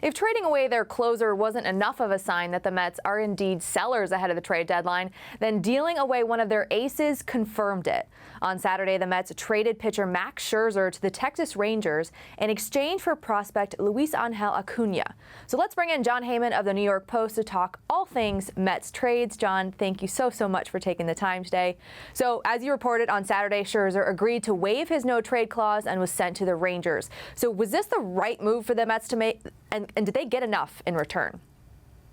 If trading away their closer wasn't enough of a sign that the Mets are indeed sellers ahead of the trade deadline, then dealing away one of their aces confirmed it. On Saturday, the Mets traded pitcher Max Scherzer to the Texas Rangers in exchange for prospect Luis Angel Acuna. So let's bring in John Heyman of the New York Post to talk all things Mets trades. John, thank you so much for taking the time today. So as you reported on Saturday, Scherzer agreed to waive his no-trade clause and was sent to the Rangers. So was this the right move for the Mets to make? And did they get enough in return?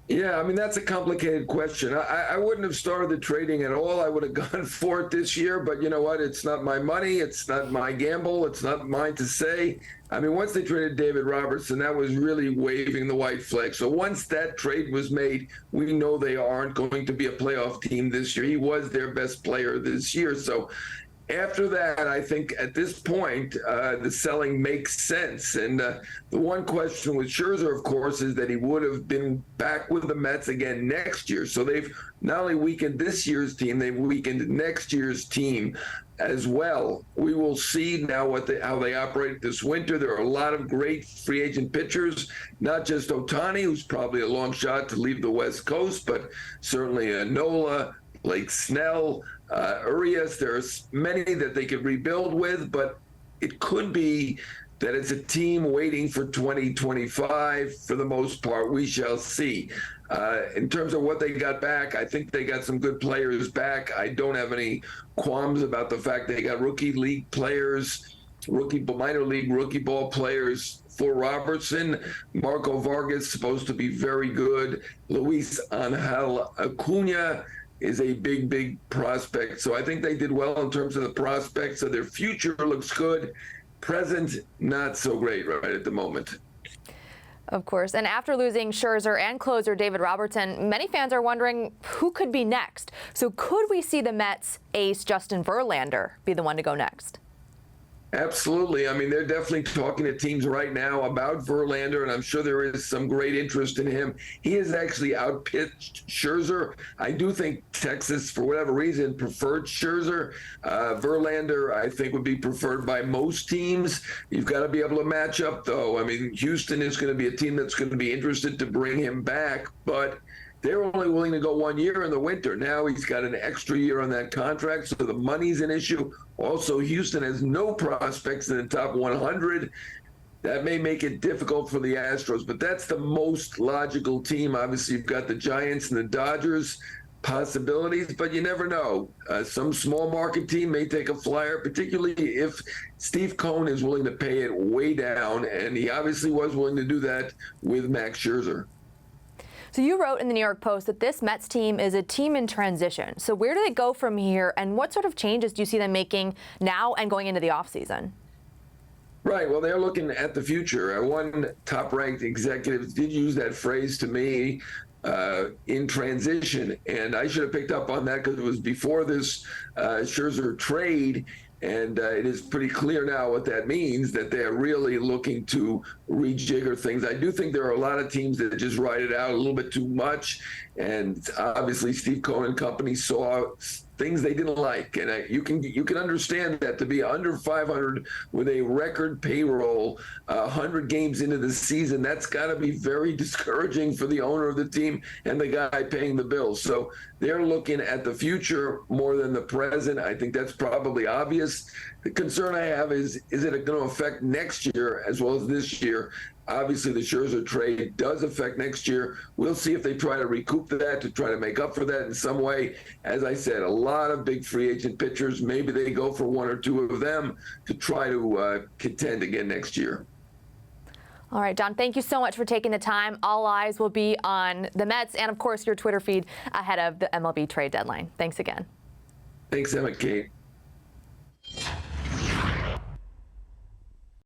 Yeah, I mean, that's a complicated question. I wouldn't have started the trading at all. I would have gone for it this year. But you know what? It's not my money. It's not my gamble. It's not mine to say. I mean, once they traded David Robertson, that was really waving the white flag. So once that trade was made, we know they aren't going to be a playoff team this year. He was their best player this year. So after that, I think at this point, the selling makes sense. And the one question with Scherzer, of course, is that he would have been back with the Mets again next year. So they've not only weakened this year's team, they've weakened next year's team as well. We will see now how they operate this winter. There are a lot of great free agent pitchers, not just Ohtani, who's probably a long shot to leave the West Coast, but certainly Nola, Blake Snell, Urias. There's many that they could rebuild with, but it could be that it's a team waiting for 2025 for the most part. We shall see. In terms of what they got back, I think they got some good players back. I don't have any qualms about the fact they got rookie league players, minor league rookie ball players for Robertson. Marco Vargas supposed to be very good. Luis Angel Acuna is a big prospect. So I think they did well in terms of the prospects. So their future looks good. Present, not so great right at the moment. Of course. And after losing Scherzer and closer David Robertson, many fans are wondering who could be next. So could we see the Mets ace Justin Verlander be the one to go next? Absolutely. I mean, they're definitely talking to teams right now about Verlander, and I'm sure there is some great interest in him. He has actually outpitched Scherzer. I do think Texas, for whatever reason, preferred Scherzer. Verlander, I think, would be preferred by most teams. You've got to be able to match up, though. I mean, Houston is going to be a team that's going to be interested to bring him back, but they're only willing to go 1 year in the winter. Now he's got an extra year on that contract, so the money's an issue. Also, Houston has no prospects in the top 100. That may make it difficult for the Astros, but that's the most logical team. Obviously, you've got the Giants and the Dodgers possibilities, but you never know. Some small market team may take a flyer, particularly if Steve Cohen is willing to pay it way down, and he obviously was willing to do that with Max Scherzer. So you wrote in the New York Post that this Mets team is a team in transition. So where do they go from here, and what sort of changes do you see them making now and going into the offseason? Right. Well, they're looking at the future. One top-ranked executive did use that phrase to me, in transition, and I should have picked up on that because it was before this Scherzer trade. And it is pretty clear now what that means, that they're really looking to rejigger things. I do think there are a lot of teams that just ride it out a little bit too much. And obviously Steve Cohen and company saw things they didn't like. And you can understand that, to be under 500 with a record payroll, 100 games into the season, that's got to be very discouraging for the owner of the team and the guy paying the bills. So they're looking at the future more than the present. I think that's probably obvious. The concern I have is it going to affect next year as well as this year? Obviously, the Scherzer trade does affect next year. We'll see if they try to recoup that, to try to make up for that in some way. As I said, a lot of big free agent pitchers. Maybe they go for one or two of them to try to contend again next year. All right, John, thank you so much for taking the time. All eyes will be on the Mets and, of course, your Twitter feed ahead of the MLB trade deadline. Thanks again. Thanks, Emma Kate.